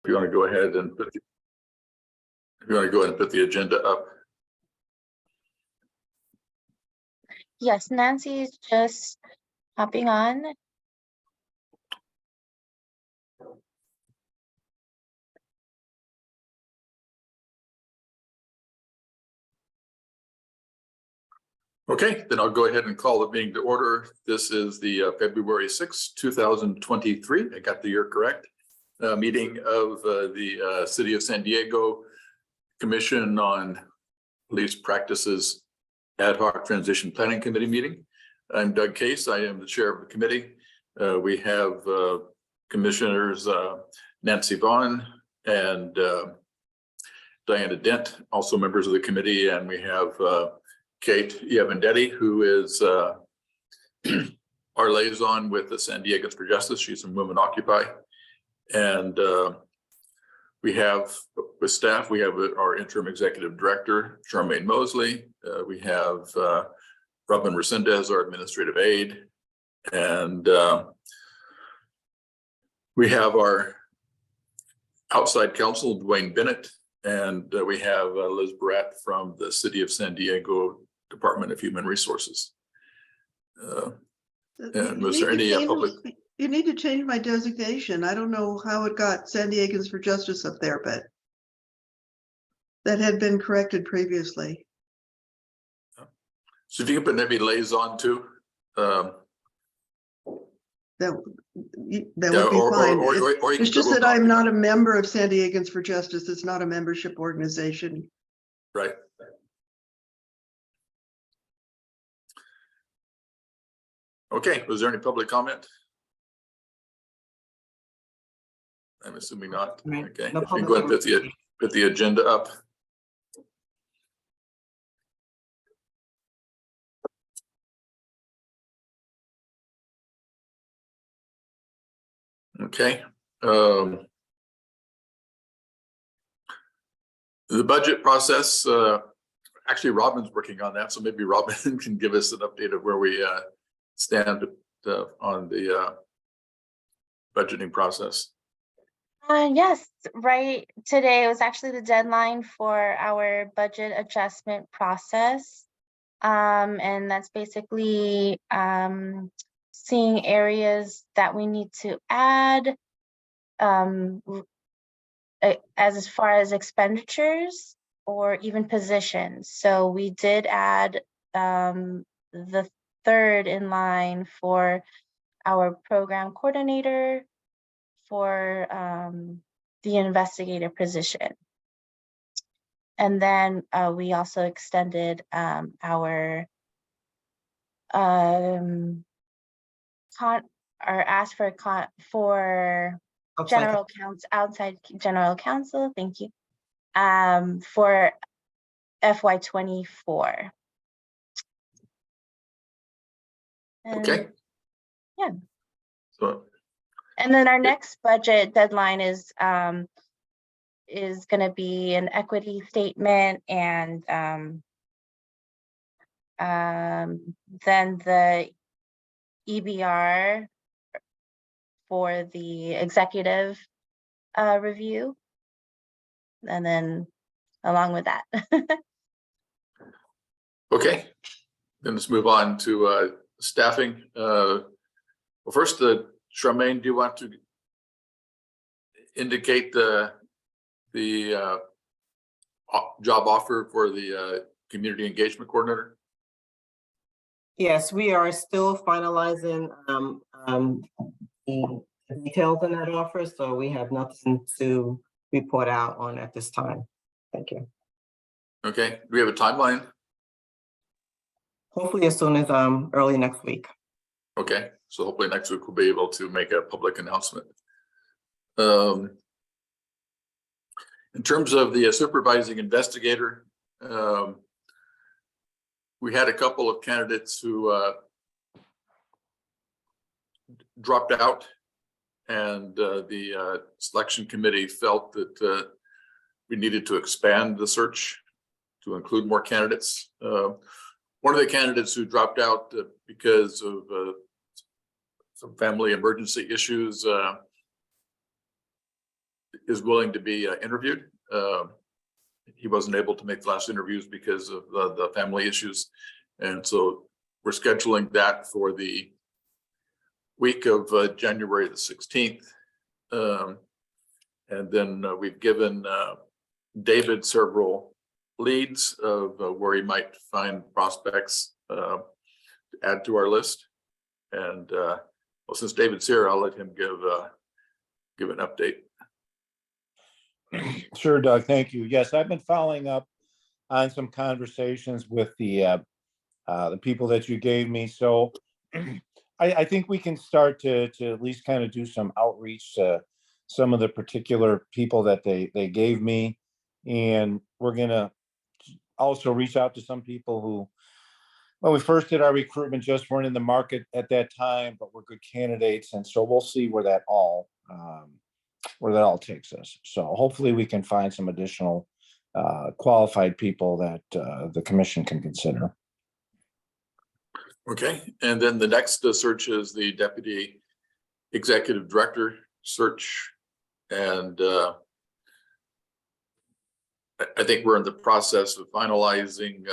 If you want to go ahead and put the agenda up. Yes, Nancy is just hopping on. Okay, then I'll go ahead and call the meeting to order. This is the February 6th, 2023. I got the year correct. Meeting of the City of San Diego Commission on Police Practices Ad Hoc Transition Planning Committee meeting. I'm Doug Case. I am the chair of the committee. We have commissioners Nancy Vaughn and Diana Dent, also members of the committee, and we have Kate Iavendetti, who is our liaison with the San Diegans for Justice. She's from Women Occupy. And we have with staff, we have our interim executive director, Charmaine Mosley. We have Robin Resendez, our administrative aide. And we have our outside counsel, Dwayne Bennett. And we have Liz Barat from the City of San Diego Department of Human Resources. And was there any public? You need to change my designation. I don't know how it got San Diegans for Justice up there, but that had been corrected previously. So if you can put maybe liaison too. That would be fine. It's just that I'm not a member of San Diegans for Justice. It's not a membership organization. Right. Okay, was there any public comment? I'm assuming not. Right. Okay, No if you go ahead and put the agenda up. Okay. The budget process, actually Robin's working on that, so maybe Robin can give us an update of where we stand on the budgeting process. Yes, right. Today was actually the deadline for our budget adjustment process. And that's basically seeing areas that we need to add as far as expenditures or even positions. So we did add the third in line for our program coordinator for the investigator position. And then we also extended our asked for general counsel, outside general counsel, thank you, for FY24. Okay. Yeah. So. And then our next budget deadline is going to be an equity statement, and then the EBR for the executive review, and then along with that. Okay, then let's move on to staffing. Well, first, Charmaine, do you want to indicate the job offer for the community engagement coordinator? Yes, we are still finalizing the details in that offer, so we have nothing to report out on at this time. Thank you. Okay, do we have a timeline? Hopefully as soon as early next week. Okay, so hopefully next week we'll be able to make a public announcement. In terms of the supervising investigator, we had a couple of candidates who dropped out, and the selection committee felt that we needed to expand the search to include more candidates. One of the candidates who dropped out because of some family emergency issues is willing to be interviewed. He wasn't able to make the last interviews because of the family issues. And so we're scheduling that for the week of January the 16th. And then we've given David several leads of where he might find prospects to add to our list. And well, since David's here, I'll let him give an update. Sure, Doug, thank you. Yes, I've been following up on some conversations with the people that you gave me. So I think we can start to at least kind of do some outreach to some of the particular people that they gave me. And we're gonna also reach out to some people who, when we first did our recruitment, just weren't in the market at that time, but were good candidates. And so we'll see where that all takes us. So hopefully we can find some additional qualified people that the commission can consider. Okay, and then the next search is the deputy executive director search. And I think we're in the process of finalizing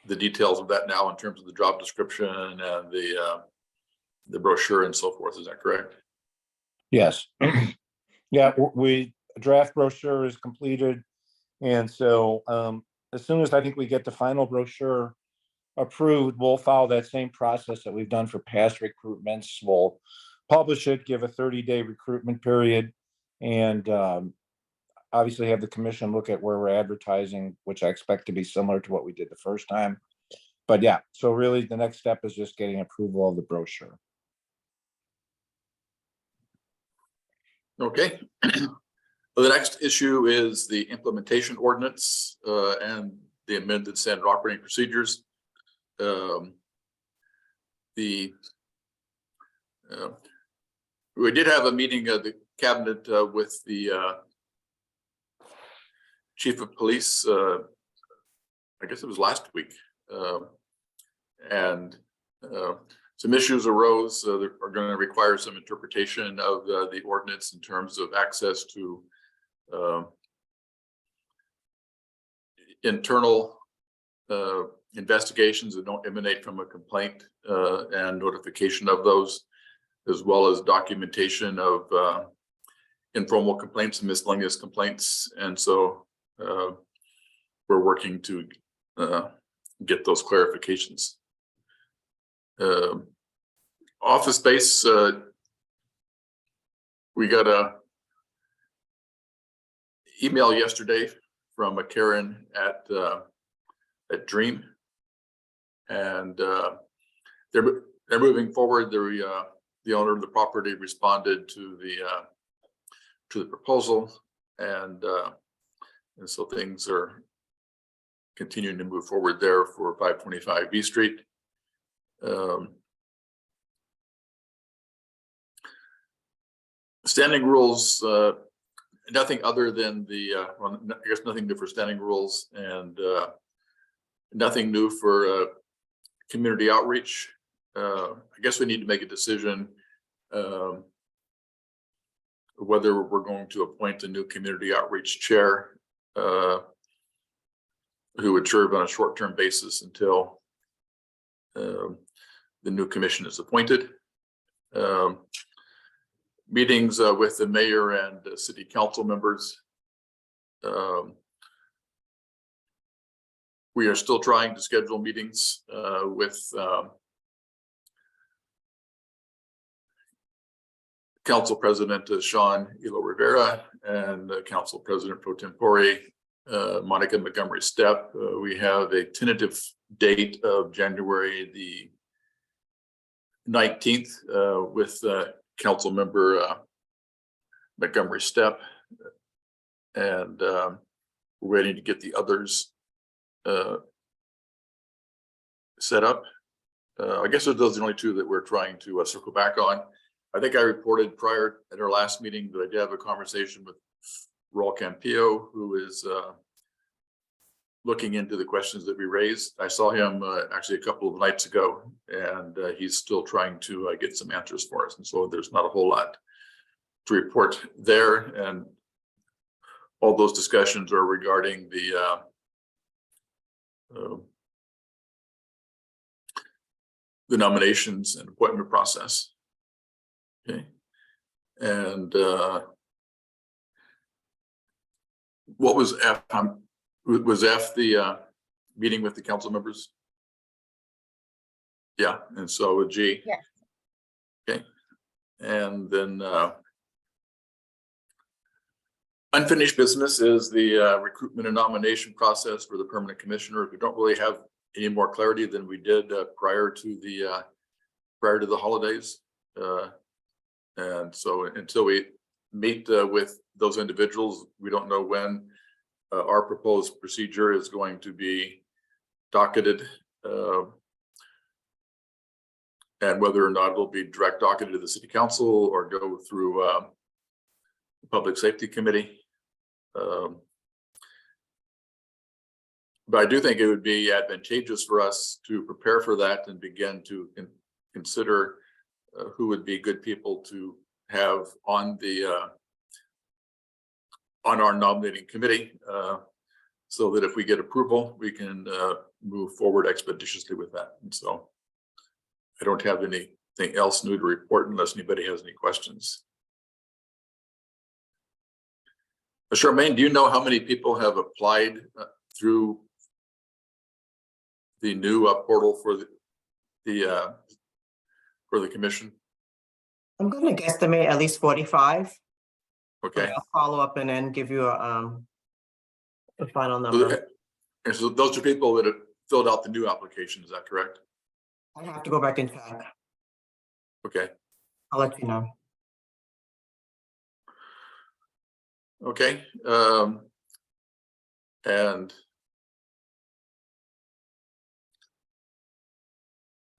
the details of that now in terms of the job description and the brochure and so forth. Is that correct? Yes. Yeah, we draft brochure is completed. And so as soon as I think we get the final brochure approved, we'll follow that same process that we've done for past recruitments. We'll publish it, give a 30-day recruitment period, and obviously have the commission look at where we're advertising, which I expect to be similar to what we did the first time. But yeah, so really the next step is just getting approval of the brochure. Okay. The next issue is the implementation ordinance and the amended standard operating procedures. We did have a meeting of the cabinet with the chief of police. I guess it was last week, and some issues arose that are going to require some interpretation of the ordinance in terms of access to internal investigations that don't emanate from a complaint and notification of those, as well as documentation of informal complaints and miscellaneous complaints. And so we're working to get those clarifications. Office space, we got a email yesterday from a Karen at Dream, and they're moving forward. The owner of the property responded to the proposal, and so things are continuing to move forward there for 525 B Street. Standing rules, nothing other than well, I guess nothing new for standing rules, and nothing new for community outreach. I guess we need to make a decision whether we're going to appoint a new community outreach chair who would serve on a short-term basis until the new commission is appointed. Meetings with the mayor and city council members. We are still trying to schedule meetings with Council President Sean Elo Rivera and Council President Pro Tempore Monica Montgomery Stepp. We have a tentative date of January the 19th with Council Member Montgomery Stepp, and we're waiting to get the others set up. I guess those are the only two that we're trying to circle back on. I think I reported prior at our last meeting that I did have a conversation with Raul Campillo, who is looking into the questions that we raised. I saw him actually a couple of nights ago, and he's still trying to get some answers for us. And so there's not a whole lot to report there, and all those discussions are regarding the nominations and appointment process. Okay. And what was F? Was F the meeting with the council members? Yeah, and so with G. Yes. Okay. And then unfinished business is the recruitment and nomination process for the permanent commissioner. We don't really have any more clarity than we did prior to the holidays. And so until we meet with those individuals, we don't know when our proposed procedure is going to be docketed, and whether or not it'll be direct docketed to the city council or go through the public safety committee. But I do think it would be advantageous for us to prepare for that and begin to consider who would be good people to have on our nominating committee, so that if we get approval, we can move forward expeditiously with that. And so I don't have anything else new to report unless anybody has any questions. Charmaine, do you know how many people have applied through the new portal for the commission? I'm going to guesstimate at least 45. Okay. I'll follow up and then give you a final number. And so those are people that have filled out the new application, is that correct? I have to go back and check. Okay. I'll let you know. Okay. And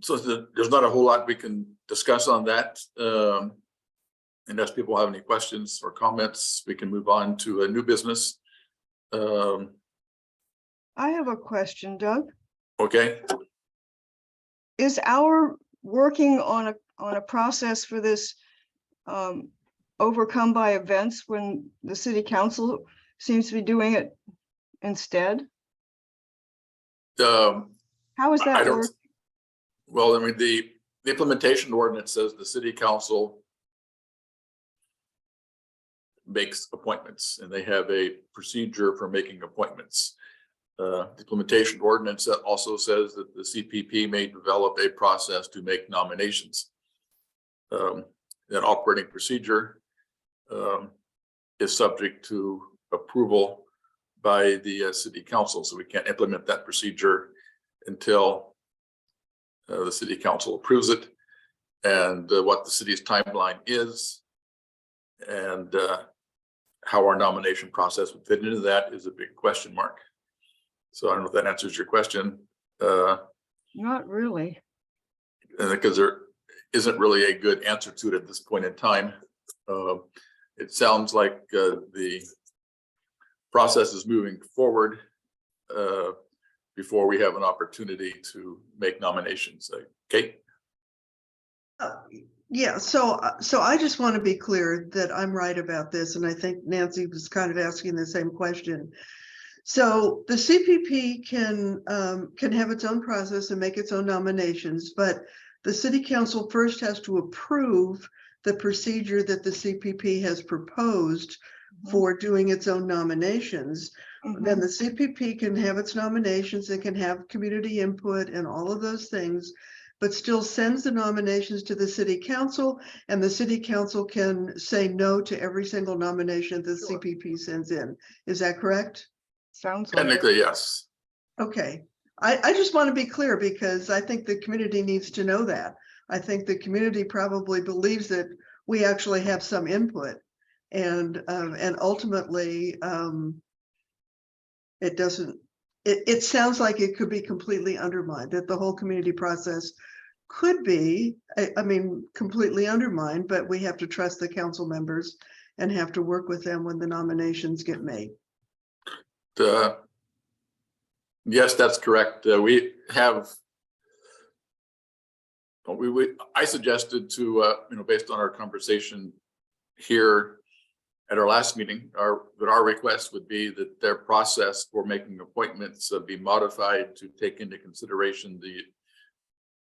so there's not a whole lot we can discuss on that. Unless people have any questions or comments, we can move on to a new business. I have a question, Doug. Okay. Is our working on a process for this overcome by events when the city council seems to be doing it instead? How is I that don't. work? Well, I mean, the implementation ordinance says the city council makes appointments, and they have a procedure for making appointments. The implementation ordinance also says that the CPP may develop a process to make nominations. That operating procedure is subject to approval by the city council, so we can't implement that procedure until the city council approves it, and what the city's timeline is, and how our nomination process would fit into that is a big question mark. So I don't know if that answers your question. Not really. Because there isn't really a good answer to it at this point in time. It sounds like the process is moving forward before we have an opportunity to make nominations. Kate? Yeah, so I just want to be clear that I'm right about this, and I think Nancy was kind of asking the same question. So the CPP can have its own process and make its own nominations, but the city council first has to approve the procedure that the CPP has proposed for doing its own nominations. Then the CPP can have its nominations, it can have community input and all of those things, but still sends the nominations to the city council, and the city council can say no to every single nomination the CPP sends in. Is that correct? Sounds like it. Technically, yes. Okay, I just want to be clear because I think the community needs to know that. I think the community probably believes that we actually have some input, and ultimately it doesn't. It sounds like it could be completely undermined, that the whole community process could be, I mean, completely undermined, but we have to trust the council members and have to work with them when the nominations get made. Yes, that's correct. We have. I suggested to, based on our conversation here at our last meeting, our request would be that their process for making appointments be modified to take into consideration the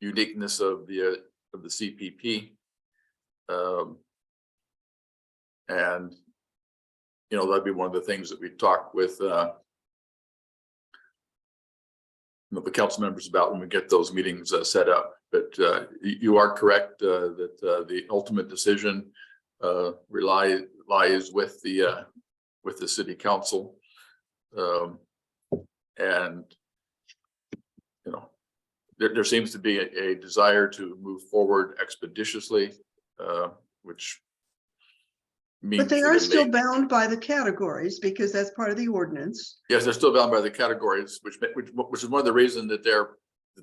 uniqueness of the CPP. And, you know, that'd be one of the things that we talk with the council members about when we get those meetings set up. But you are correct that the ultimate decision lies with the city council. And, you know, there seems to be a desire to move forward expeditiously, which means. But they that are it still may- bound by the categories because that's part of the ordinance. Yes, they're still bound by the categories, which is one of the reasons that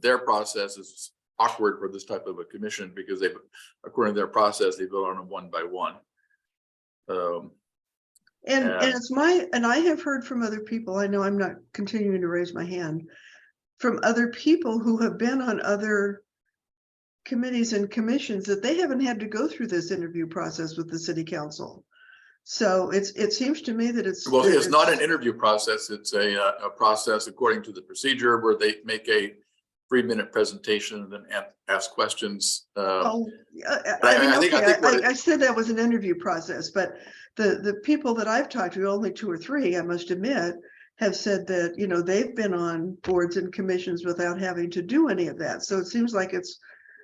their process is awkward for this type of a commission, because they, according to their process, they vote on them one by one. And Yeah. it's and I have heard from other people, I know I'm not continuing to raise my hand, from other people who have been on other committees and commissions, that they haven't had to go through this interview process with the city council. So it seems to me that it's. Well, it's not an interview process. It's a process according to the procedure where they make a 3-minute presentation and then ask questions. Oh, I I mean, think okay, what I said that was an interview process, but the people that I've talked to, only 2 or 3, I must admit, have said that, you know, they've been on boards and commissions without having to do any of that. So it seems like it's.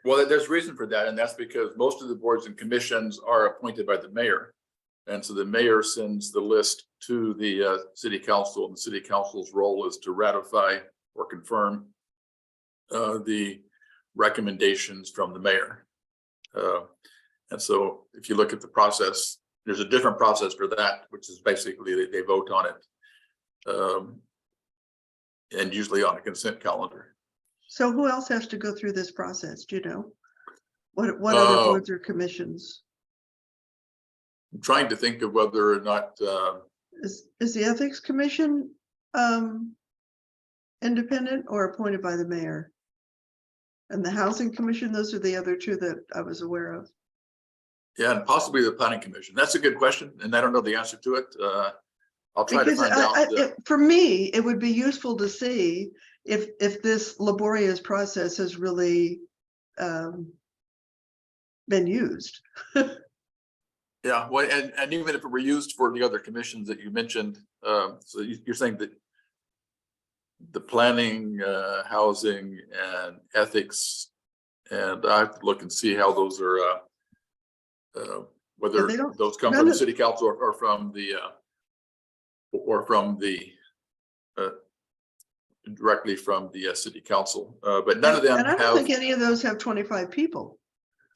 Well, there's reason for that, and that's because most of the boards and commissions are appointed by the mayor. And so the mayor sends the list to the city council, and the city council's role is to ratify or confirm the recommendations from the mayor. And so if you look at the process, there's a different process for that, which is basically they vote on it. And usually on a consent calendar. So who else has to go through this process? Do you know? What other boards or commissions? I'm trying to think of whether or not, Is the Ethics Commission independent or appointed by the mayor? And the Housing Commission, those are the other 2 that I was aware of. yeah, and possibly the planning commission. That's a good question, and I don't know the answer to it. I'll try to Because find out. for me, it would be useful to see if this laborious process has really been used. Yeah, well, and even if it were used for the other commissions that you mentioned, so you're saying that the planning, housing, and ethics, and I have to look and see how those are, whether they don't- those come none from the of- city council or from the directly from the city council, but none of them And I don't have. think any of those have 25 people.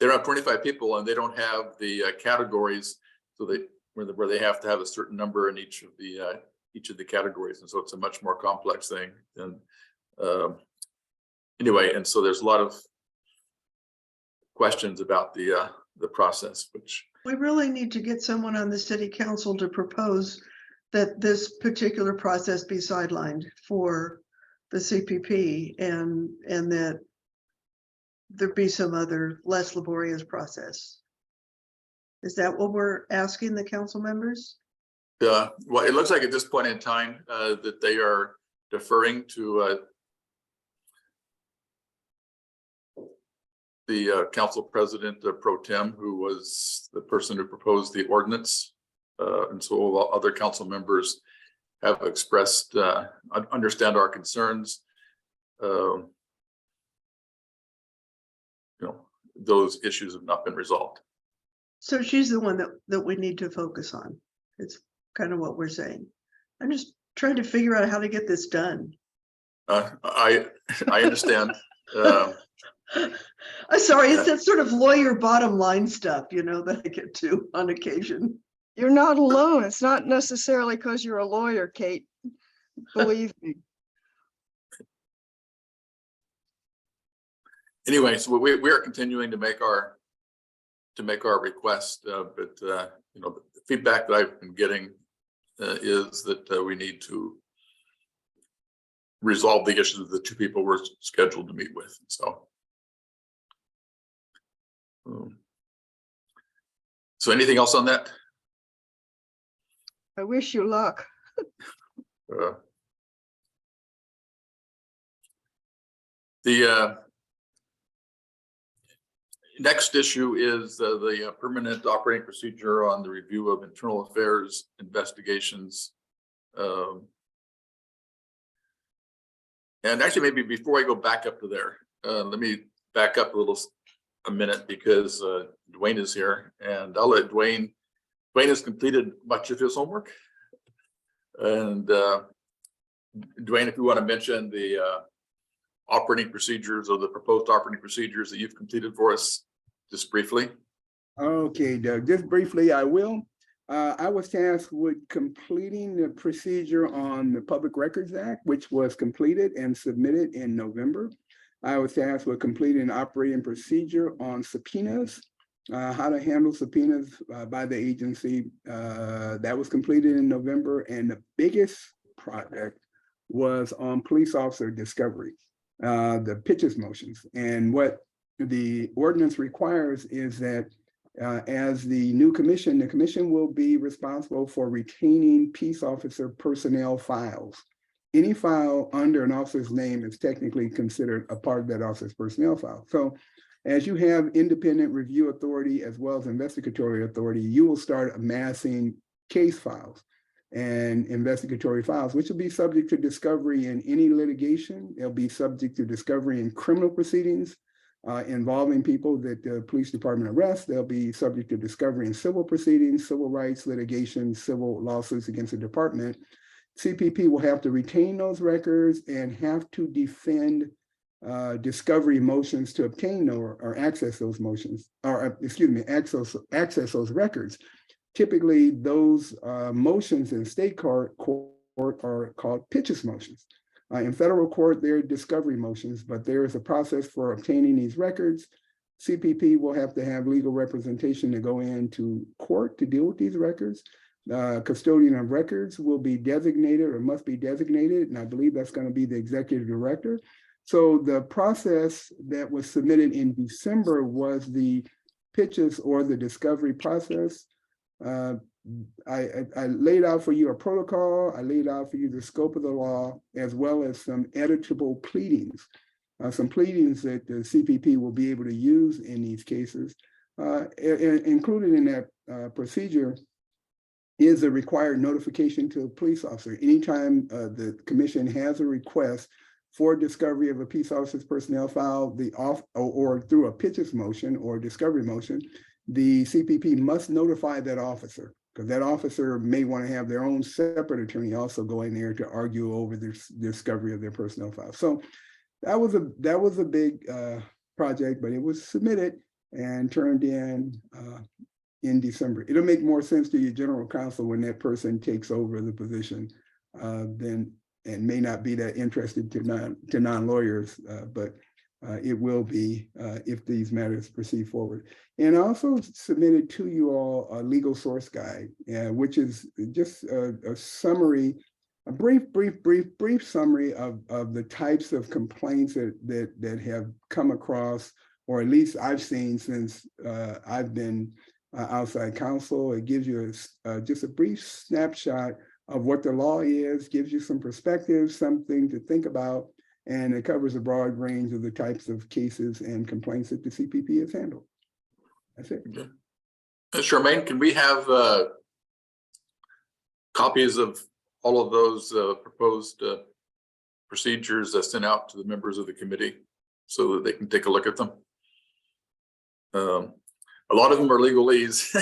They don't have 25 people, and they don't have the categories, so where they have to have a certain number in each of the categories, and so it's a much more complex thing. And anyway, and so there's a lot of questions about the process, which. We really need to get someone on the city council to propose that this particular process be sidelined for the CPP and that there be some other less laborious process. Is that what we're asking the council members? Well, it looks like at this point in time that they are deferring to the council president pro tem, who was the person who proposed the ordinance. And so other council members have expressed, understand our concerns. You know, those issues have not been resolved. So she's the one that we need to focus on. It's kind of what we're saying. I'm just trying to figure out how to get this done. I understand. I'm sorry, it's that sort of lawyer bottom line stuff, you know, that I get to on occasion. You're not alone. It's not necessarily because you're a lawyer, Kate. Believe me. Anyway, so we are continuing to make our request, but you know, the feedback that I've been getting is that we need to resolve the issues of the 2 people we're scheduled to meet with. So So anything else on that? I wish you luck. The next issue is the permanent operating procedure on the review of internal affairs investigations. And actually, maybe before I go back up to there, let me back up a minute because Dwayne is here, and I'll let Dwayne has completed much of his homework. And Dwayne, if you want to mention the operating procedures or the proposed operating procedures that you've completed for us, just briefly. Okay, Doug, just briefly, I will. I was tasked with completing the procedure on the Public Records Act, which was completed and submitted in November. I was tasked with completing an operating procedure on subpoenas, how to handle subpoenas by the agency. That was completed in November, and the biggest project was on police officer discovery, the pitches motions. And what the ordinance requires is that as the new commission, the commission will be responsible for retaining peace officer personnel files. Any file under an officer's name is technically considered a part of that officer's personnel file. So as you have independent review authority as well as investigatory authority, you will start amassing case files and investigatory files, which will be subject to discovery in any litigation. They'll be subject to discovery in criminal proceedings involving people that the police department arrests. They'll be subject to discovery in civil proceedings, civil rights litigation, civil lawsuits against the department. CPP will have to retain those records and have to defend discovery motions to obtain or access those motions, or excuse me, access those records. Typically, those motions in state court are called pitches motions. In federal court, they're discovery motions, but there is a process for obtaining these records. CPP will have to have legal representation to go into court to deal with these records. Custodian of records will be designated or must be designated, and I believe that's going to be the executive director. So the process that was submitted in December was the pitches or the discovery process. I laid out for you a protocol. I laid out for you the scope of the law, as well as some editable pleadings, some pleadings that the CPP will be able to use in these cases. Included in that procedure is a required notification to a police officer. Anytime the commission has a request for discovery of a peace officer's personnel file, or through a pitches motion or discovery motion, the CPP must notify that officer, because that officer may want to have their own separate attorney also go in there to argue over the discovery of their personnel file. So that was a big project, but it was submitted and turned in December. It'll make more sense to your general counsel when that person takes over the position and may not be that interested to non-lawyers, but it will be if these matters proceed forward. And I also submitted to you all a legal source guide, which is just a summary, a brief summary of the types of complaints that have come across, or at least I've seen since I've been outside counsel. It gives you just a brief snapshot of what the law is, gives you some perspective, something to think about, and it covers a broad range of the types of cases and complaints that the CPP has handled. That's it. Okay. Charmaine, can we have copies of all of those proposed procedures sent out to the members of the committee so that they can take a look at them? A lot of them are legalese,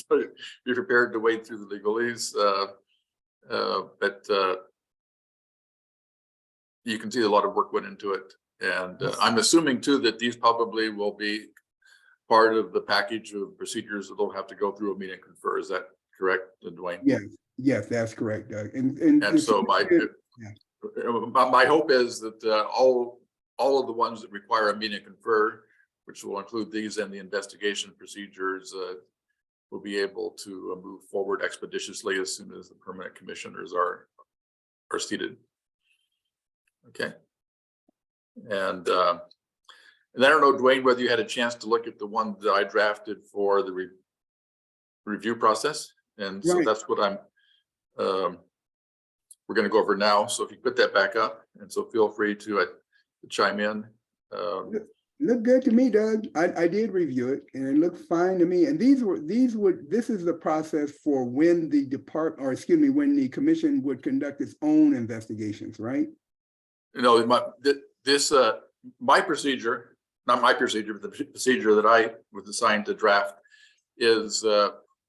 so be prepared to wade through the legalese. But you can see a lot of work went into it. And I'm assuming too that these probably will be part of the package of procedures that they'll have to go through a meet and confer. Is that correct, Dwayne? Yes, that's correct, Doug. And so my hope is that all of the ones that require a meet and confer, which will include these and the investigation procedures, will be able to move forward expeditiously as soon as the permanent commissioners are seated. Okay. And I don't know, Dwayne, whether you had a chance to look at the one that I drafted for the review process. And so Right. that's what we're going to go over now. So if you put that back up, and so feel free to chime in. Looked good to me, Doug. I did review it and it looked fine to me. And this is the process for when the when the commission would conduct its own investigations, right? You know, my procedure, not my procedure, but the procedure that I was assigned to draft is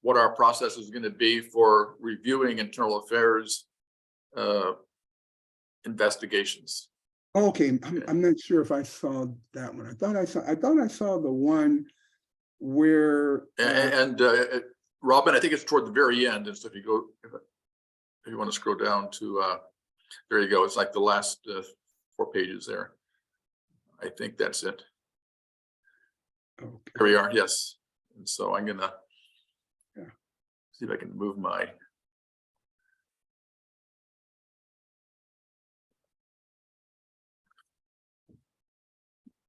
what our process is going to be for reviewing internal affairs investigations. Okay, I'm not sure if I saw that one. I thought I saw the one where And Robin, I think it's toward the very end. And so if you want to scroll down to, there you go. It's like the last 4 pages there. I think that's it. okay. Here we are. Yes. And so I'm gonna Yeah. see if I can move my.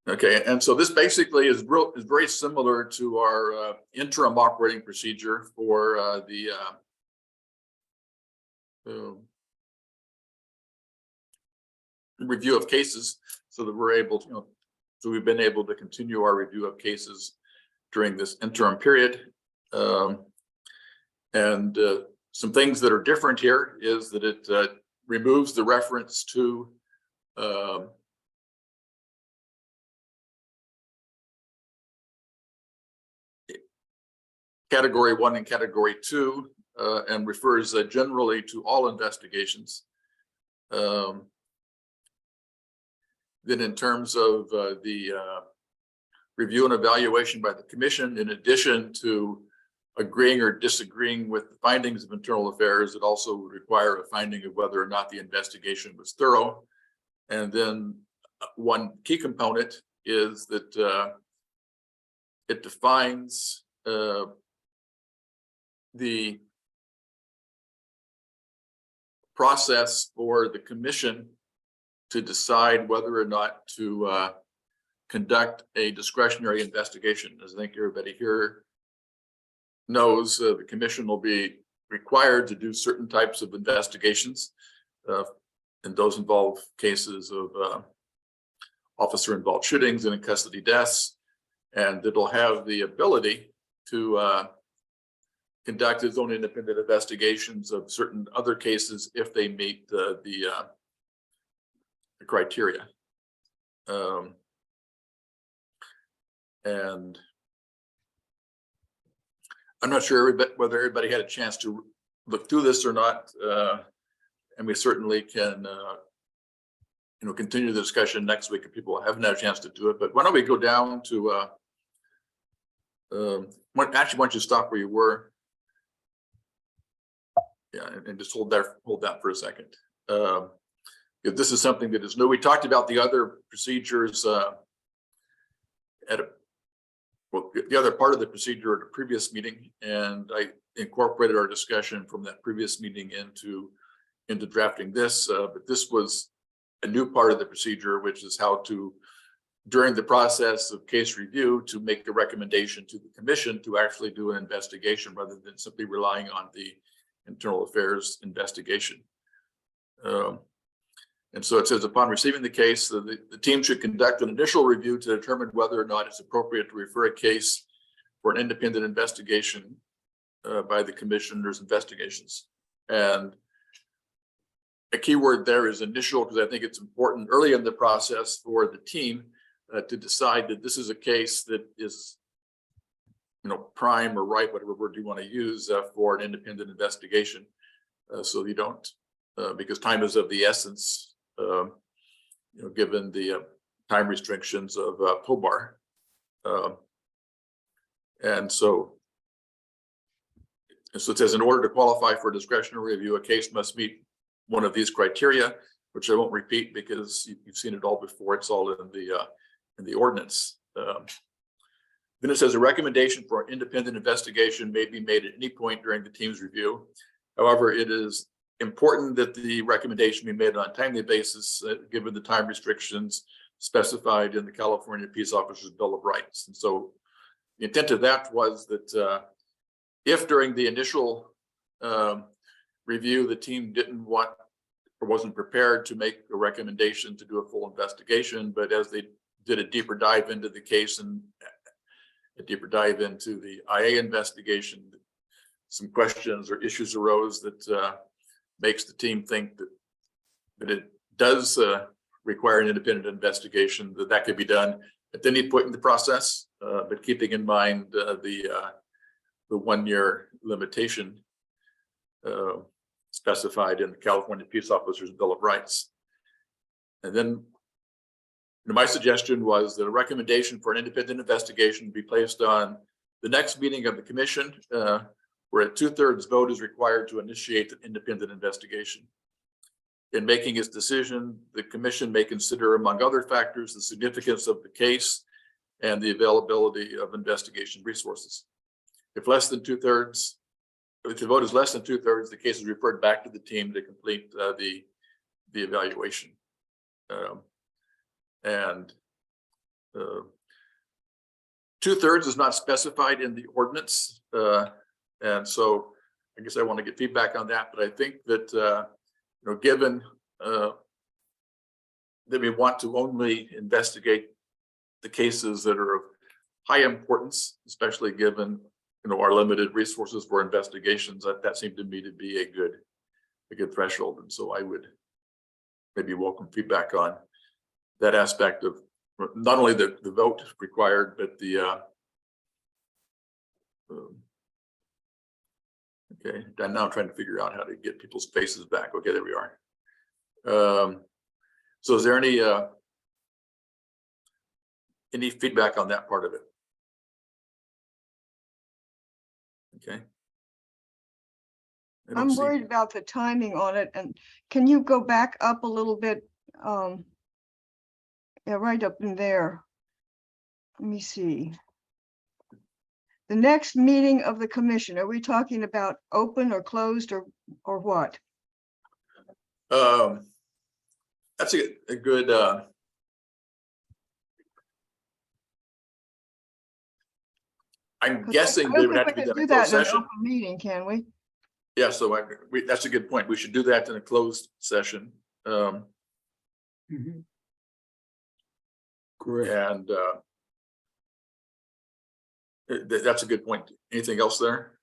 Okay, and so this basically is very similar to our interim operating procedure for the review of cases, so that we're able to, so we've been able to continue our review of cases during this interim period. And some things that are different here is that it removes the reference to Category 1 and Category 2 and refers generally to all investigations. Then in terms of the review and evaluation by the commission, in addition to agreeing or disagreeing with the findings of internal affairs, it also would require a finding of whether or not the investigation was thorough. And then one key component is that it defines the process for the commission to decide whether or not to conduct a discretionary investigation. As I think everybody here knows, the commission will be required to do certain types of investigations, and those involve cases of officer-involved shootings and in custody deaths, and it'll have the ability to conduct its own independent investigations of certain other cases if they meet the criteria. And I'm not sure whether everybody had a chance to look through this or not, and we certainly can continue the discussion next week if people haven't had a chance to do it. But why don't we go down to actually, why don't you stop where you were? Yeah, and just hold that for a second. If this is something that is new, we talked about the other procedures the other part of the procedure at a previous meeting, and I incorporated our discussion from that previous meeting into drafting this. But this was a new part of the procedure, which is how to, during the process of case review, to make a recommendation to the commission to actually do an investigation rather than simply relying on the internal affairs investigation. And so it says, upon receiving the case, the team should conduct an initial review to determine whether or not it's appropriate to refer a case for an independent investigation by the commissioner's investigations. And a key word there is initial, because I think it's important early in the process for the team to decide that this is a case that is, prime or right, whatever word you want to use, for an independent investigation. So you don't, because time is of the essence, given the time restrictions of POBAR. And so it says, in order to qualify for discretionary review, a case must meet one of these criteria, which I won't repeat because you've seen it all before. It's all in the ordinance. Then it says a recommendation for an independent investigation may be made at any point during the team's review. However, it is important that the recommendation be made on a timely basis, given the time restrictions specified in the California Peace Officers Bill of Rights. And so the intent of that was that if during the initial review, the team didn't want or wasn't prepared to make a recommendation to do a full investigation, but as they did a deeper dive into the case and a deeper dive into the IA investigation, some questions or issues arose that makes the team think that it does require an independent investigation, that could be done at any point in the process, but keeping in mind the 1 year limitation specified in the California Peace Officers Bill of Rights. And then my suggestion was that a recommendation for an independent investigation be placed on the next meeting of the commission, where a 2/3 vote is required to initiate an independent investigation. In making its decision, the commission may consider, among other factors, the significance of the case and the availability of investigation resources. If less than 2/3, if the vote is less than 2/3, the case is referred back to the team to complete the evaluation. And 2/3 is not specified in the ordinance. And so I guess I want to get feedback on that, but I think that, given that we want to only investigate the cases that are of high importance, especially given, our limited resources for investigations, that seemed to me to be a good threshold. And so I would maybe welcome feedback on that aspect of not only the vote required, but the okay, and now I'm trying to figure out how to get people's faces back. Okay, there we are. So is there any feedback on that part of it? Okay. I don't I'm see- worried about the timing on it, and can you go back up a little bit? Yeah, right up in there. Let me see. The next meeting of the commission, are we talking about open or closed or what? That's a good I'm 'Cause guessing I they don't would think have to we be can done in do a that closed in an session. open meeting, can we? Yeah, so that's a good point. We should do that in a closed session. Mhm. Correct. And that's a good point. Anything else there?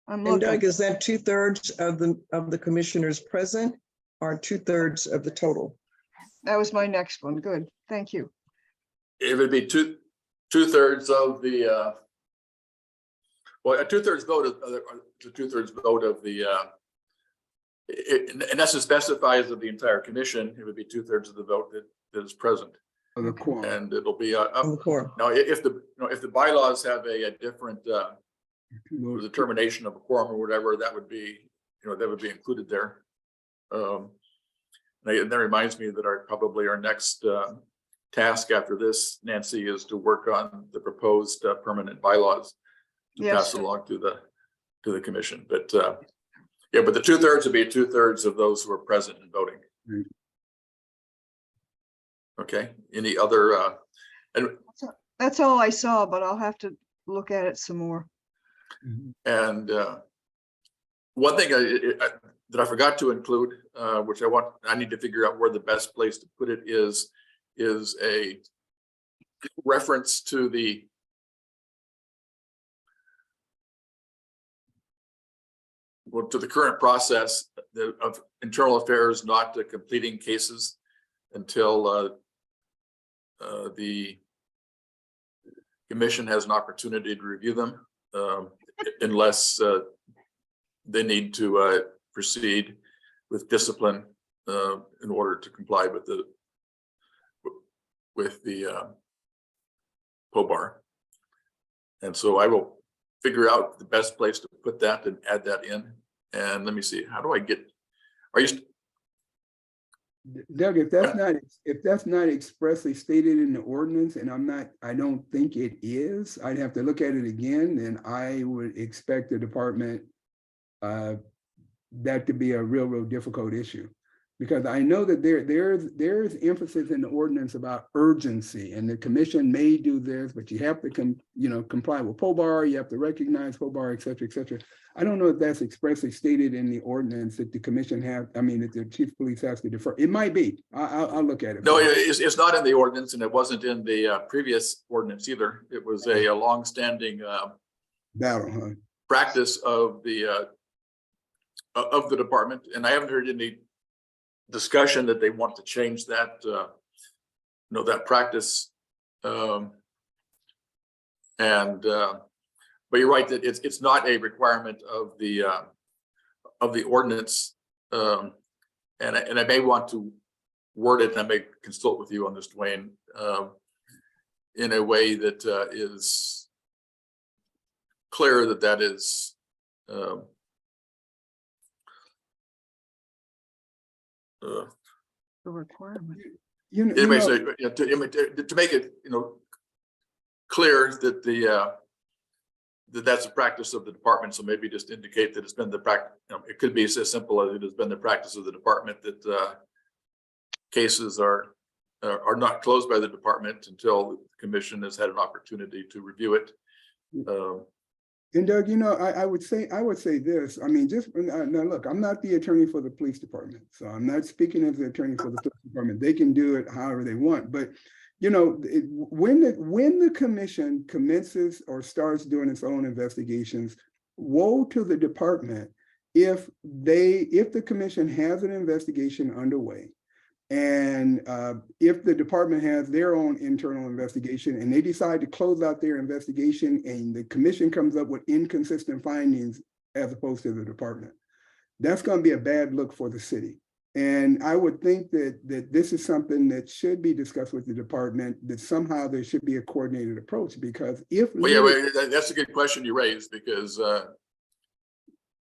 I'm And Doug, looking. is that 2/3 of the commissioners present or 2/3 of the total? That was my next one. Good, thank you. It would be 2/3 of the well, a 2/3 vote of the 2/3 vote of the in essence specifies of the entire commission. It would be 2/3 of the vote that is present, Of the quorum. and it'll be Of the quorum? now if the bylaws have a different determination of a quorum or whatever, that would be included there. And that reminds me that probably our next task after this, Nancy, is to work on the proposed permanent bylaws to Yes, pass sir. along to the commission. But yeah, but the 2/3 would be 2/3 of those who are present and voting. Right. Okay, any other and That's all I saw, but I'll have to look at it some more. Mhm. And one thing that I forgot to include, which I need to figure out where the best place to put it is a reference to the current process of internal affairs not completing cases until the commission has an opportunity to review them, unless they need to proceed with discipline in order to comply with the POBAR. And so I will figure out the best place to put that and add that in. And let me see, how do I get, are you, Doug, if that's not expressly stated in the ordinance, and I don't think it is, I'd have to look at it again, and I would expect the department that to be a real difficult issue. Because I know that there's emphasis in the ordinance about urgency, and the commission may do this, but you have to comply with POBAR, you have to recognize POBAR, et cetera, et cetera. I don't know if that's expressly stated in the ordinance that the commission that the chief of police has to defer. It might be. I'll look at it. No, it's not in the ordinance, and it wasn't in the previous ordinance either. It was a longstanding Battle, huh? practice of the department, and I haven't heard any discussion that they want to change that, that practice. But you're right that it's not a requirement of the ordinance, and I may want to word it, and I may consult with you on this, Dwayne, in a way that is clear that is The requirement. anyway, so to make it clear that that's a practice of the department. So maybe just indicate that it's been the practice. It could be as simple as it has been the practice of the department that cases are not closed by the department until the commission has had an opportunity to review it. And Doug, I would say this. I mean, now look, I'm not the attorney for the police department, so I'm not speaking as the attorney for the police department. They can do it however they want, but when the commission commences or starts doing its own investigations, woe to the department if the commission has an investigation underway. And if the department has their own internal investigation and they decide to close out their investigation and the commission comes up with inconsistent findings as opposed to the department, that's going to be a bad look for the city. And I would think that this is something that should be discussed with the department, that somehow there should be a coordinated approach, because that's a good question you raised, because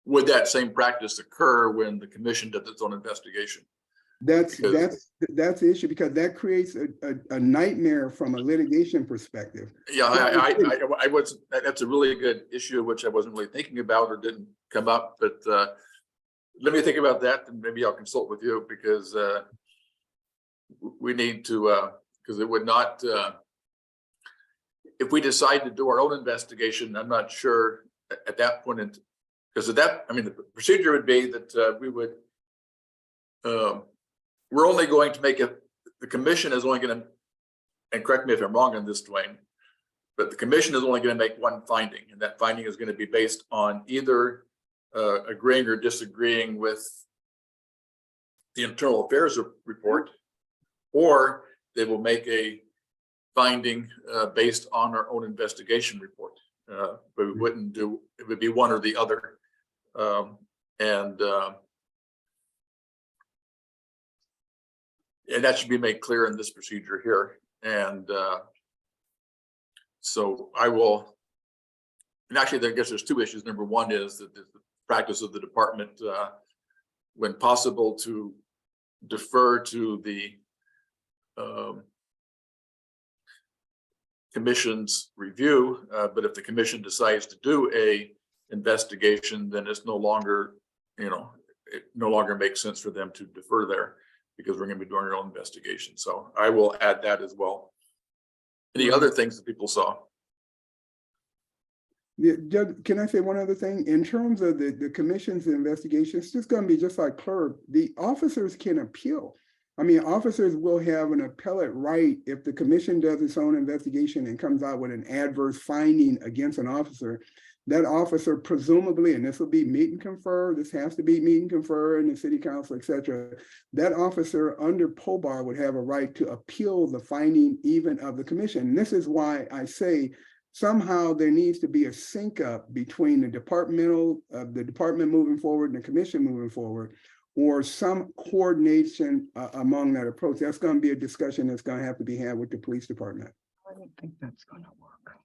would that same practice occur when the commission does its own investigation? That's the issue, because that creates a nightmare from a litigation perspective. Yeah, that's a really good issue, which I wasn't really thinking about or didn't come up, but let me think about that, and maybe I'll consult with you, because we need to, because it would not, if we decide to do our own investigation, I'm not sure at that point, because of that, I mean, the procedure would be that we would, we're only going to make it, the commission is only going to, and correct me if I'm wrong on this, Dwayne, but the commission is only going to make one finding, and that finding is going to be based on either agreeing or disagreeing with the internal affairs report, or they will make a finding based on our own investigation report. But we wouldn't do, it would be one or the other. And that should be made clear in this procedure here. And so I will, and actually I guess there's two issues. Number one is that the practice of the department, when possible, to defer to the commission's review. But if the commission decides to do a investigation, then it's no longer, it no longer makes sense for them to defer there, because we're going to be doing our own investigation. So I will add that as well. Any other things that people saw? Yeah, Judge, can I say one other thing? In terms of the commission's investigation, it's just going to be just like clerk. The officers can appeal. I mean, officers will have an appellate right if the commission does its own investigation and comes out with an adverse finding against an officer. That officer presumably, and this will be meet and confer, this has to be meet and confer in the city council, et cetera. That officer under POBAR would have a right to appeal the finding even of the commission. And this is why I say somehow there needs to be a sync up between the department moving forward and the commission moving forward, or some coordination among that approach. That's going to be a discussion that's going to have to be had with the police department. I don't think that's going to work.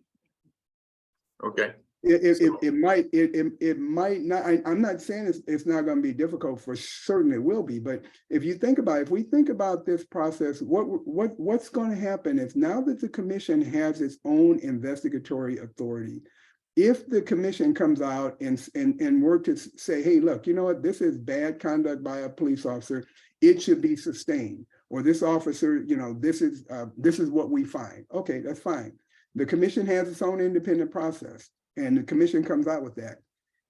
Okay. It might not. I'm not saying it's not going to be difficult. For certain it will be. But if you think about it, if we think about this process, what's going to happen is, now that the commission has its own investigatory authority, if the commission comes out and were to say, hey, look, you know what, this is bad conduct by a police officer, it should be sustained. Or this officer, you know, this is what we find. Okay, that's fine. The commission has its own independent process, and the commission comes out with that.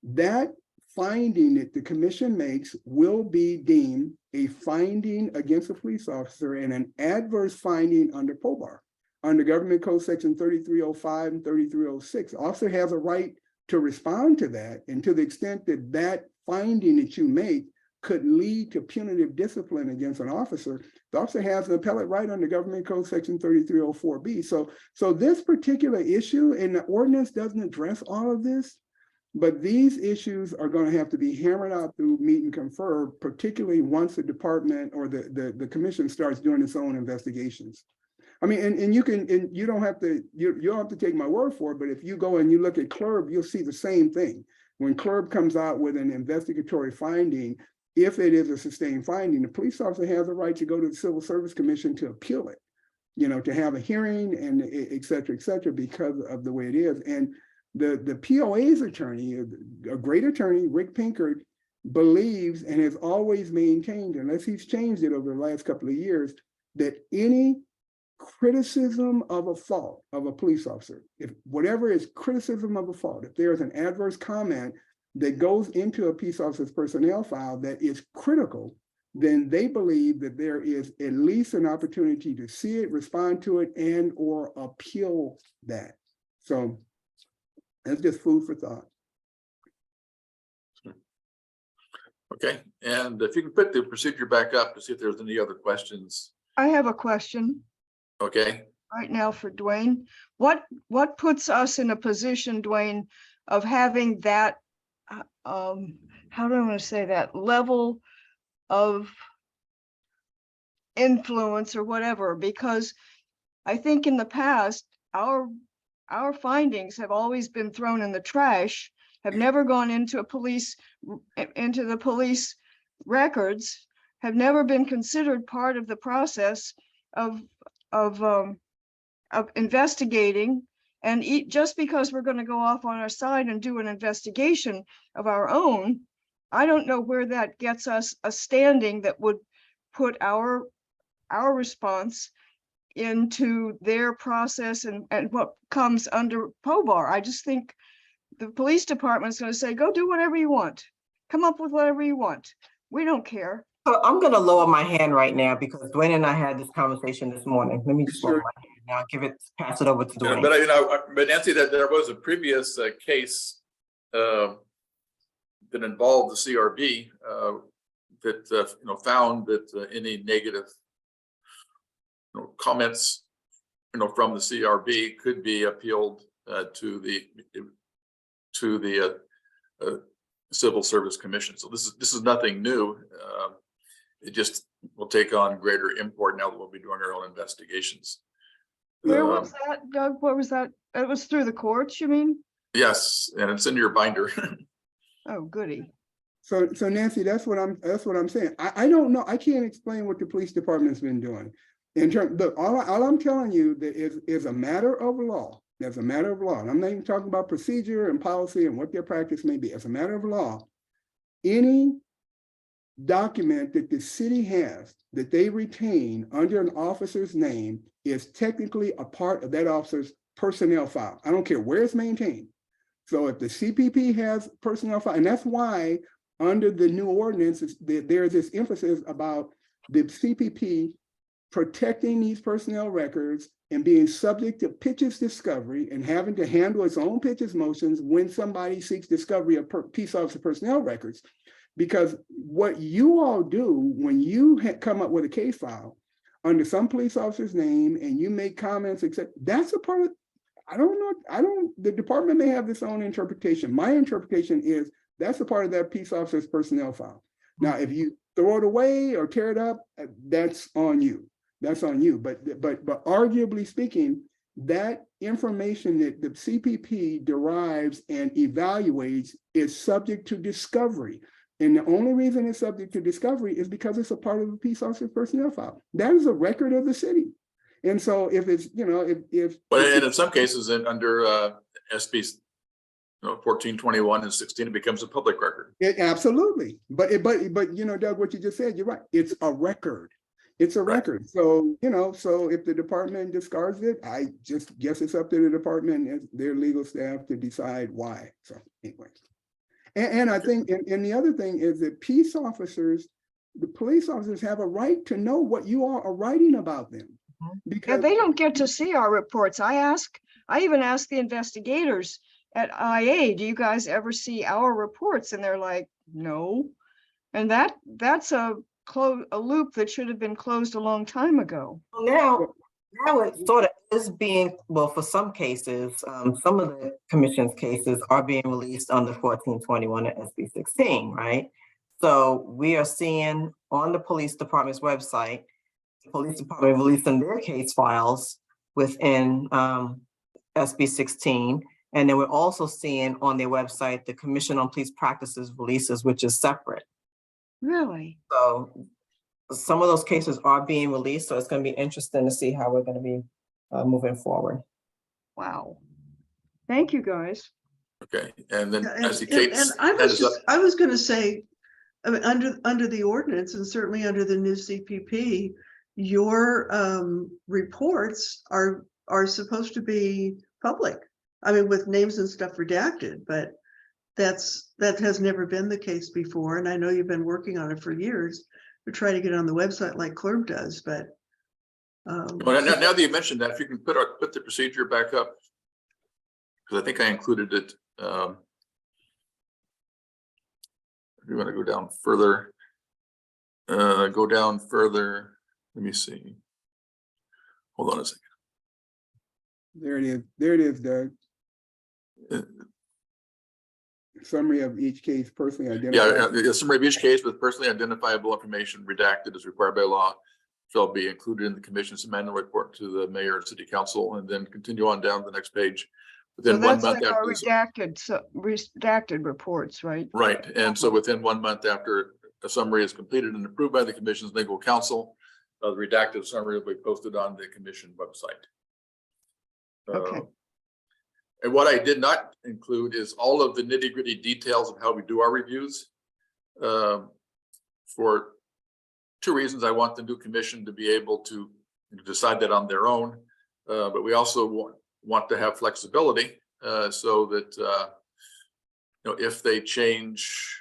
That finding that the commission makes will be deemed a finding against a police officer and an adverse finding under POBAR. Under Government Code Section 3305 and 3306, officer has a right to respond to that, and to the extent that that finding that you make could lead to punitive discipline against an officer, the officer has an appellate right under Government Code Section 3304B. So this particular issue, and the ordinance doesn't address all of this, but these issues are going to have to be hammered out through meet and confer, particularly once the department or the commission starts doing its own investigations. I mean, and you don't have to, you don't have to take my word for it, but if you go and you look at CLRB, you'll see the same thing. When CLRB comes out with an investigatory finding, if it is a sustained finding, the police officer has a right to go to the Civil Service Commission to appeal it, you know, to have a hearing and et cetera, because of the way it is. And the POA's attorney, a great attorney, Rick Pinkert, believes and has always maintained, unless he's changed it over the last couple of years, that any criticism of a fault of a police officer, if whatever is criticism of a fault, if there's an adverse comment that goes into a police officer's personnel file that is critical, then they believe that there is at least an opportunity to see it, respond to it, and or appeal that. So that's just food for thought. Okay, and if you can put the procedure back up to see if there's any other questions. I have a question Okay, right now for Dwayne. What puts us in a position, Dwayne, of having that, how do I want to say that, level of influence or whatever? Because I think in the past, our findings have always been thrown in the trash, have never gone into the police records, have never been considered part of the process of investigating. And just because we're going to go off on our side and do an investigation of our own, I don't know where that gets us a standing that would put our response into their process and what comes under POBAR. I just think the police department is going to say, go do whatever you want. Come up with whatever you want. We don't care. So I'm gonna lower my hand right now because Dwayne and I had this conversation this morning. Let me just lower my hand now, pass it over to Dwayne. but you know, but Nancy, that there was a previous case that involved the CRB that you know, found that any negative comments, you know, from the CRB could be appealed to the Civil Service Commission. So this is nothing new. It just will take on greater import now that we'll be doing our own investigations. Where was that, Doug? What was that? It was through the courts, you mean? Yes, and it's in your binder. Oh, goody. So Nancy, that's what I'm saying. I don't know. I can't explain what the police department's been doing. In terms, look, all I'm telling you that is a matter of law. That's a matter of law. And I'm not even talking about procedure and policy and what their practice may be. As a matter of law, any document that the city has that they retain under an officer's name is technically a part of that officer's personnel file. I don't care where it's maintained. So if the CPP has personnel file, and that's why under the new ordinance, there's this emphasis about the CPP protecting these personnel records and being subject to Pitch's discovery and having to handle its own Pitch's motions when somebody seeks discovery of peace officer personnel records. Because what you all do when you come up with a case file under some police officer's name and you make comments, except that's a part of, the department may have its own interpretation. My interpretation is that's a part of that peace officer's personnel file. Now, if you throw it away or tear it up, that's on you. That's on you. But arguably speaking, that information that the CPP derives and evaluates is subject to discovery. And the only reason it's subject to discovery is because it's a part of the peace officer personnel file. That is a record of the city. And so if it's, you know, if But and in some cases under SB 1421 and 16, it becomes a public record. Absolutely. But you know, Doug, what you just said, you're right. It's a record. It's a Right. record. So, you know, so if the department discards it, I just guess it's up to the department and their legal staff to decide why. So anyway. And I think, and the other thing is that peace officers, the police officers have a right to know what you all are writing about them. Yeah, Because they don't get to see our reports. I even asked the investigators at IA, do you guys ever see our reports? And they're like, no. And that's a loop that should have been closed a long time ago. Now it sort of is being, well, for some cases, some of the commission's cases are being released under 1421 and SB 16, right? So we are seeing on the police department's website, the police department releasing their case files within SB 16. And then we're also seeing on their website, the Commission on Police Practices releases, which is separate. Really? So some of those cases are being released, so it's going to be interesting to see how we're going to be moving forward. Wow. Thank you, guys. Okay, and then Yeah, I see Kate. and I was gonna say, I mean, under the ordinance and certainly under the new CPP, your reports are supposed to be public. I mean, with names and stuff redacted, but that has never been the case before. And I know you've been working on it for years to try to get on the website like CLERB does, but. Well, now that you mentioned that, if you can put the procedure back up, because I think I included it. If you want to go down further, let me see. Hold on a second. there it is, Doug. Uh, Summary of each case personally Yeah, identified. a summary of each case with personally identifiable information redacted as required by law shall be included in the commission's annual report to the mayor and city council, and then continue on down the next page. So Within 1 that's month like our after, redacted reports, right? right, and so within 1 month after a summary is completed and approved by the commission's legal counsel, the redacted summary will be posted on the commission website. Okay. And what I did not include is all of the nitty-gritty details of how we do our reviews. For two reasons. I want the new commission to be able to decide that on their own, but we also want to have flexibility so that if they change,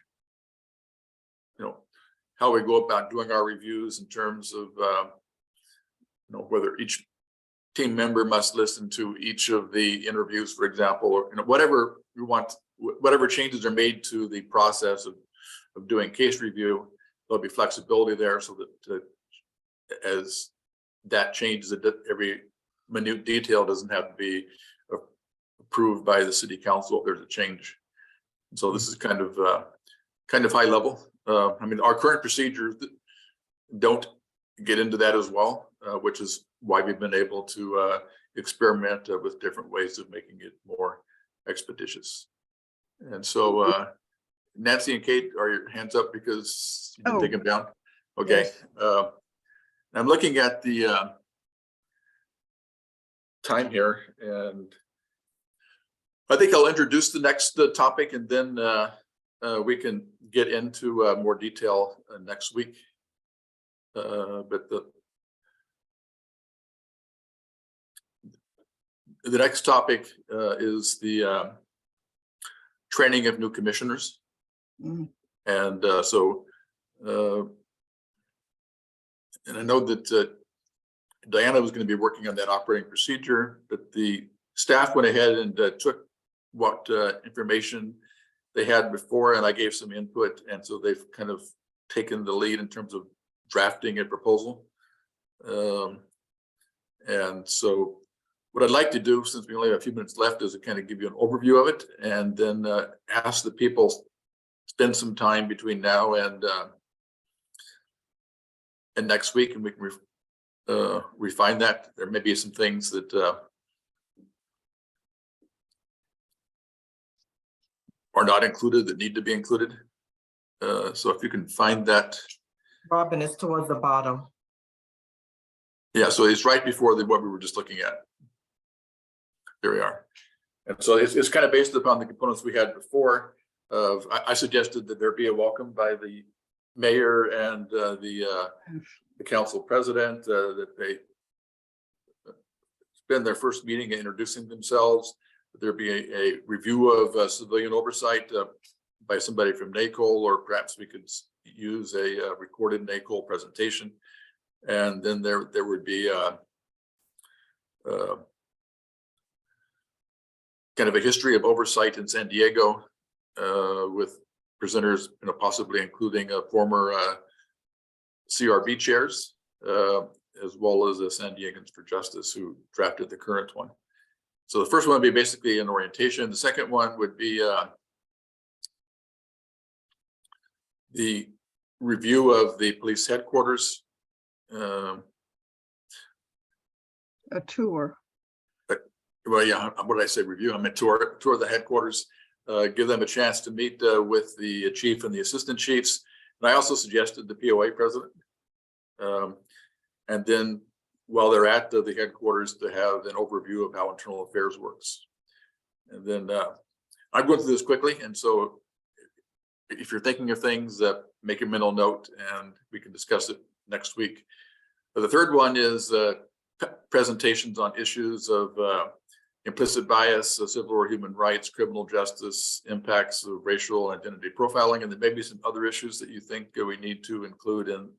how we go about doing our reviews in terms of whether each team member must listen to each of the interviews, for example, or whatever we want, whatever changes are made to the process of doing case review, there'll be flexibility there so that as that changes, every minute detail doesn't have to be approved by the city council if there's a change. And so this is kind of high level. I mean, our current procedures don't get into that as well, which is why we've been able to experiment with different ways of making it more expeditious. And so Nancy and Kate, are your hands up because you can take them down? Okay. I'm looking at the time here, and I think I'll introduce the next topic, and then we can get into more detail next week. But the next topic is the training of new commissioners. Mhm. And and I know that Diana was going to be working on that operating procedure, but the staff went ahead and took what information they had before, and I gave some input, and so they've kind of taken the lead in terms of drafting a proposal. And so what I'd like to do, since we only have a few minutes left, is to kind of give you an overview of it, and then ask the people spend some time between now and next week, and we can refine that. There may be some things that are not included that need to be included. So if you can find that. Robin, it's towards the bottom. Yeah, so it's right before what we were just looking at. There we are. And so it's kind of based upon the components we had before. I suggested that there be a welcome by the mayor and the council president, that they spend their first meeting introducing themselves. There be a review of civilian oversight by somebody from NACOL, or perhaps we could use a recorded NACOL presentation. And then there would be kind of a history of oversight in San Diego, with presenters, possibly including former CRB chairs, as well as the San Diegans for Justice, who drafted the current one. So the first one would be basically an orientation. The second one would be the review of the police headquarters. A tour. Well, yeah, what did I say? Review? I meant tour the headquarters, give them a chance to meet with the chief and the assistant chiefs. And I also suggested the POA president. And then while they're at the headquarters, to have an overview of how internal affairs works. And then I'm going through this quickly. And so if you're thinking of things, make a mental note and we can discuss it next week. But the third one is presentations on issues of implicit bias, civil or human rights, criminal justice, impacts of racial identity profiling, and then maybe some other issues that you think we need to include in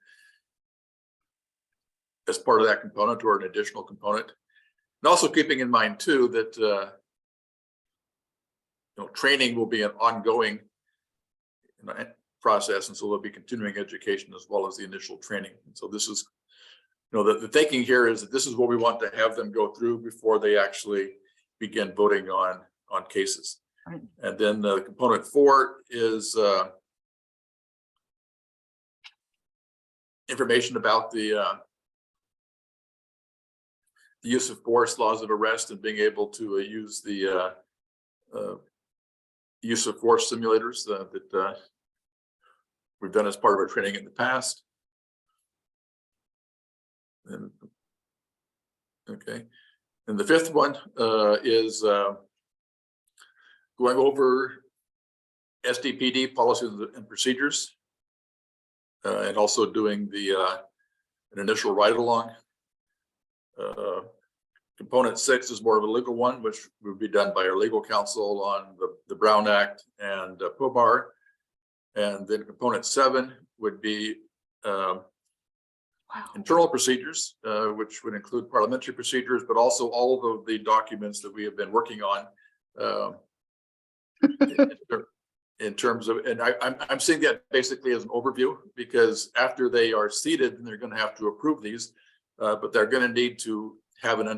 as part of that component, or an additional component. And also keeping in mind too that training will be an ongoing process, and so there'll be continuing education as well as the initial training. And so this is, the thinking here is that this is what we want to have them go through before they actually begin voting on cases. Right. And then component 4 is information about the use of force, laws of arrest, and being able to use the use of force simulators that we've done as part of our training in the past. And, okay. And the fifth one is going over SDPD policies and procedures, and also doing an initial ride along. Component 6 is more of a legal one, which would be done by our legal counsel on the Brown Act and POBAR. And then component 7 would be internal procedures, which would include parliamentary procedures, but also all of the documents that we have been working on in terms of, and I'm seeing that basically as an overview, because after they are seated, they're going to have to approve these, but they're going to need to have an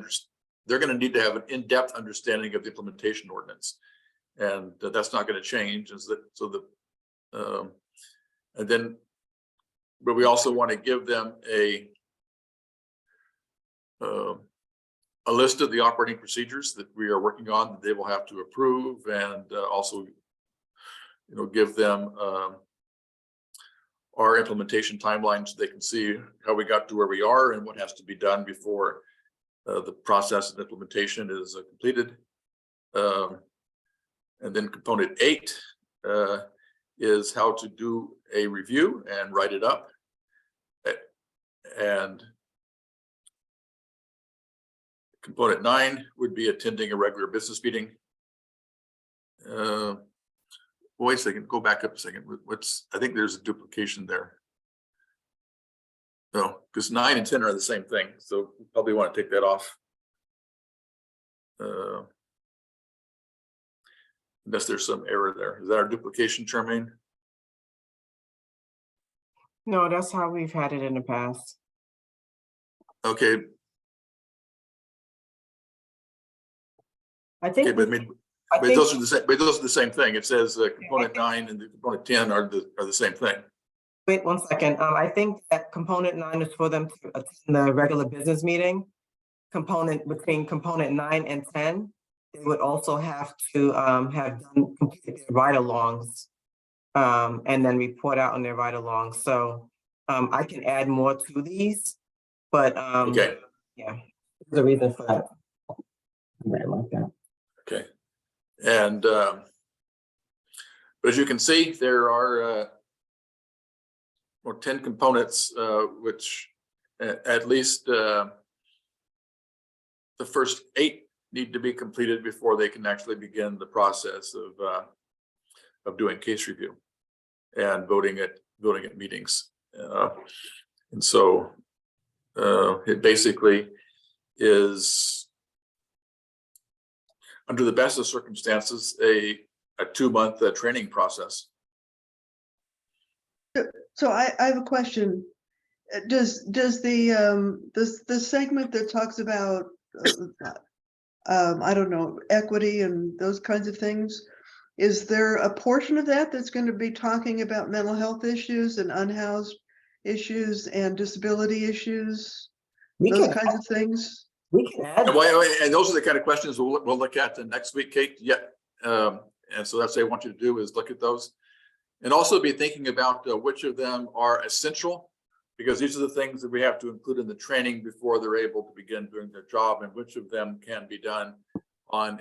in-depth understanding of the implementation ordinance, and that's not going to change. And then, but we also want to give them a list of the operating procedures that we are working on that they will have to approve, and also, give them our implementation timeline so they can see how we got to where we are and what has to be done before the process of implementation is completed. And then component 8 is how to do a review and write it up. And component 9 would be attending a regular business meeting. Wait a second, go back up a second. I think there's a duplication there. No, because 9 and 10 are the same thing. So we probably want to take that off. Unless there's some error there. Is that our duplication, Charmaine? No, that's how we've had it in the past. Okay. I think. Okay, but I think- those are the same. But those are the same thing. It says component 9 and the component 10 are the same thing. Wait 1 second. I think that component 9 is for them to attend the regular business meeting. Between component 9 and 10, they would also have to have completed their ride-alongs, and then report out on their ride-alongs. So I can add more to these, but Okay. yeah, there's a reason for that. Right, like that. Okay. And but as you can see, there are 10 components, which at least the first 8 need to be completed before they can actually begin the process of doing case review and voting at meetings. And so it basically is, under the best of circumstances, a 2-month training process. So I have a question. Does the segment that talks about I don't know, equity and those kinds of things, is there a portion of that that's going to be talking about mental health issues and unhoused issues and disability issues, We those can, kinds of things? we can add. And those are the kind of questions we'll look at the next week, Kate. Yeah. And so that's what I want you to do, is look at those. And also be thinking about which of them are essential, because these are the things that we have to include in the training before they're able to begin doing their job, and which of them can be done on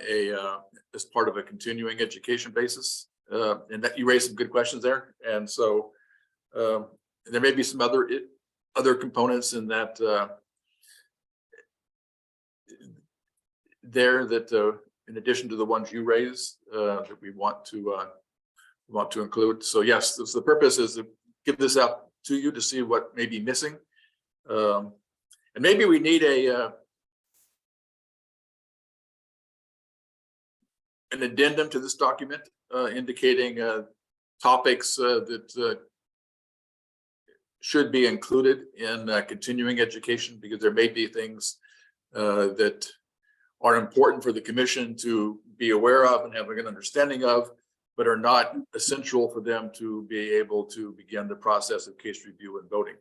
as part of a continuing education basis. And that you raised some good questions there. And so there may be some other components in that that in addition to the ones you raised, that we want to include. So yes, the purpose is to give this out to you to see what may be missing. And maybe we need an addendum to this document indicating topics that should be included in continuing education, because there may be things that are important for the commission to be aware of and have an understanding of, but are not essential for them to be able to begin the process of case review and voting.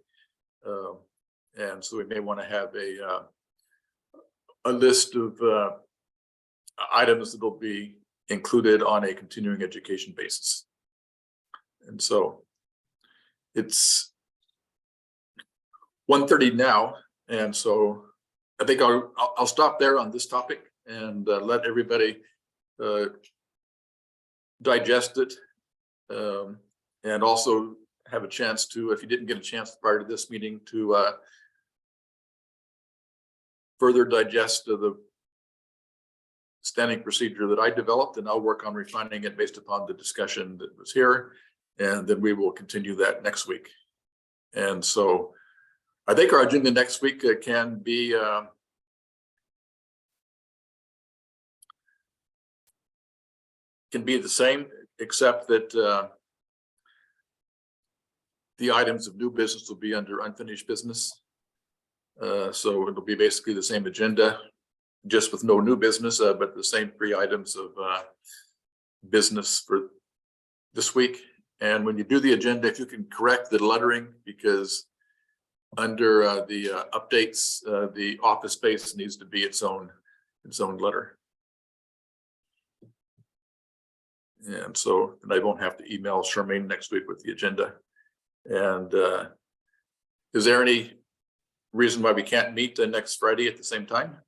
And so we may want to have a list of items that will be included on a continuing education basis. And so it's 1:30 now, and so I think I'll stop there on this topic and let everybody digest it, and also have a chance to, if you didn't get a chance prior to this meeting, to further digest the standing procedure that I developed, and I'll work on refining it based upon the discussion that was here, and then we will continue that next week. And so I think our agenda next week can be the same, except that the items of new business will be under unfinished business. So it'll be basically the same agenda, just with no new business, but the same 3 items of business for this week. And when you do the agenda, if you can correct the lettering, because under the updates, the office space needs to be its own letter. And so I won't have to email Charmaine next week with the agenda. And is there any reason why we can't meet next Friday at the same time?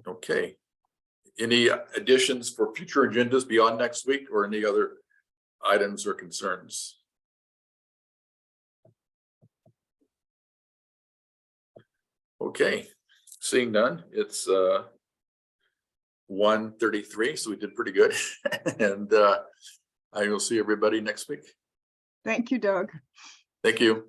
Okay. Any additions for future agendas beyond next week, or any other items or concerns? Okay, seeing none, it's 1:33, so we did pretty good. And I will see everybody next week. Thank you, Doug. Thank you.